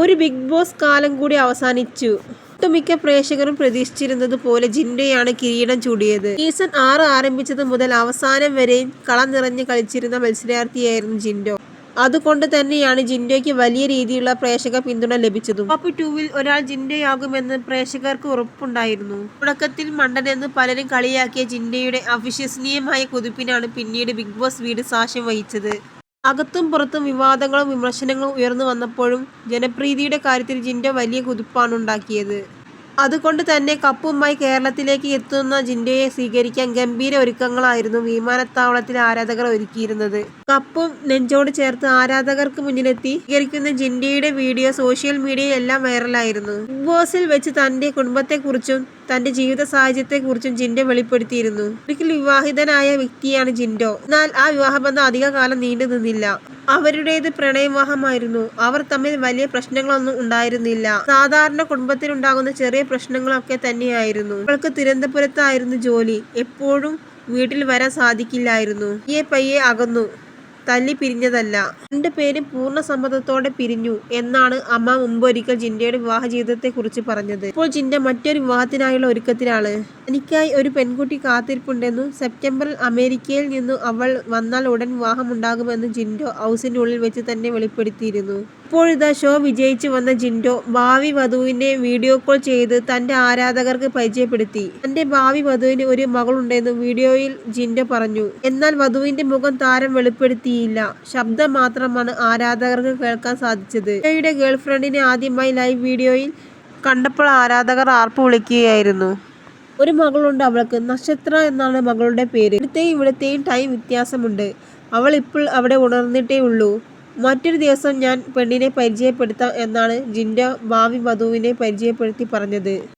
ഒരു big boss കാലം കൂടി അവസാനിച്ചു. ഒട്ടുമിക്ക പ്രേക്ഷകരും പ്രതീക്ഷിച്ചിരുന്നത് പോലെ ജിൻഡോയാണ് കിരീടം ചൂടിയത്. സീസൺ 6 ആരംഭിച്ചത് മുതൽ അവസാനം വരെയും കളം നിറഞ്ഞ് കളിച്ചിരുന്ന മത്സരാർത്ഥിയായിരുന്നു ജിൻഡോ. അതുകൊണ്ട് തന്നെയാണ് ജിൻഡോയ്ക്ക് വലിയ രീതിയിലുള്ള പ്രേക്ഷക പിന്തുണ ലഭിച്ചതും. ടോപ്പ് 2-വിൽ ഒരാൾ ജിൻഡോയാകുമെന്ന് പ്രേക്ഷകർക്ക് ഉറപ്പുണ്ടായിരുന്നു. തുടക്കത്തിൽ മണ്ടനെന്ന് പലരും കളിയാക്കിയ ജിൻഡോയുടെ അവിശ്വസനീയമായ കുതിപ്പിനാണ് പിന്നീട് ബിഗ് ബോസ് വീട് സാക്ഷ്യം വഹിച്ചത്. അകത്തും പുറത്തും വിവാദങ്ങളും വിമർശനങ്ങളും ഉയർന്നു വന്നപ്പോഴും ജനപ്രീതിയുടെ കാര്യത്തിൽ ജിൻഡോ വലിയ കുതിപ്പാണുണ്ടാക്കിയത്. അതുകൊണ്ട് തന്നെ കപ്പുമായി കേരളത്തിലേക്ക് എത്തുന്ന ജിൻഡോയെ സ്വീകരിക്കാൻ ഗംഭീര ഒരുക്കങ്ങളായിരുന്നു വിമാനത്താവളത്തിൽ ആരാധകർ ഒരുക്കിയിരുന്നത്. കപ്പും നെഞ്ചോട് ചേർത്ത് ആരാധകർക്ക് മുന്നിലെത്തി സ്വീകരിക്കുന്ന ജിൻഡോയുടെ വീഡിയോ സോഷ്യൽ മീഡിയയിൽ എല്ലാം വൈറലായിരുന്നു. ബിഗ് ബോസിൽ വെച്ച് തന്റെ കുടുംബത്തെക്കുറിച്ചും തന്റെ ജീവിത സാഹചര്യത്തെക്കുറിച്ചും ജിൻഡോ വെളിപ്പെടുത്തിയിരുന്നു. ഒരിക്കൽ വിവാഹിതനായ വ്യക്തിയാണ് ജിൻഡോ. എന്നാൽ ആ വിവാഹബന്ധം അധികകാലം നീണ്ടു നിന്നില്ല. അവരുടേത് പ്രണയവിവാഹമായിരുന്നു. അവർ തമ്മിൽ വലിയ പ്രശ്നങ്ങളൊന്നും ഉണ്ടായിരുന്നില്ല. സാധാരണ കുടുംബത്തിലുണ്ടാകുന്ന ചെറിയ പ്രശ്നങ്ങളൊക്കെ തന്നെയായിരുന്നു. അവൾക്ക് തിരുവനന്തപുരത്തായിരുന്നു ജോലി. എപ്പോഴും വീട്ടിൽ വരാൻ സാധിക്കില്ലായിരുന്നു. പയ്യെ അകന്നു. തല്ലി പിരിഞ്ഞതല്ല. രണ്ടുപേരും പൂർണ്ണ സമ്മതത്തോടെ പിരിഞ്ഞു എന്നാണ് അമ്മ മുമ്പൊരിക്കൽ ജിൻഡോയുടെ വിവാഹ ജീവിതത്തെക്കുറിച്ച് പറഞ്ഞത്. ഇപ്പോൾ ജിൻഡോ മറ്റൊരു വിവാഹത്തിനായുള്ള ഒരുക്കത്തിലാണ്. തനിക്കായി ഒരു പെൺകുട്ടി കാത്തിരിപ്പുണ്ടെന്നും സെപ്റ്റംബറിൽ അമേരിക്കയിൽ നിന്നും അവൾ വന്നാൽ ഉടൻ വിവാഹമുണ്ടാകുമെന്നും ജിൻഡോ ഹൗസിനുള്ളിൽ വെച്ച് തന്നെ വെളിപ്പെടുത്തിയിരുന്നു. ഇപ്പോഴിതാ ഷോ വിജയിച്ചു വന്ന ജിൻഡോ ഭാവി വധുവിനെ വീഡിയോ കോൾ ചെയ്ത് തന്റെ ആരാധകർക്ക് പരിചയപ്പെടുത്തി. തന്റെ ഭാവി വധുവിന് ഒരു മകളുണ്ടെന്നും വീഡിയോയിൽ ജിൻഡോ പറഞ്ഞു. എന്നാൽ വധുവിന്റെ മുഖം താരം വെളിപ്പെടുത്തിയില്ല. ശബ്ദം മാത്രമാണ് ആരാധകർക്ക് കേൾക്കാൻ സാധിച്ചത്. ജിൻഡോയുടെ ഗേൾഫ്രണ്ടിനെ ആദ്യമായി ലൈവ് വീഡിയോയിൽ കണ്ടപ്പോൾ ആരാധകർ ആർപ്പ് വിളിക്കുകയായിരുന്നു. ഒരു മകളുണ്ട് അവൾക്ക്. നക്ഷത്ര എന്നാണ് മകളുടെ പേര്. ഇവിടുത്തെയും ഇവിടുത്തെയും ടൈം വ്യത്യാസമുണ്ട്. അവൾ ഇപ്പോൾ അവിടെ ഉണർന്നിട്ടേ ഉള്ളൂ. മറ്റൊരു ദിവസം ഞാൻ പെണ്ണിനെ പരിചയപ്പെടുത്താം എന്നാണ് ജിൻഡോ ഭാവി വധുവിനെ പരിചയപ്പെടുത്തി പറഞ്ഞത്.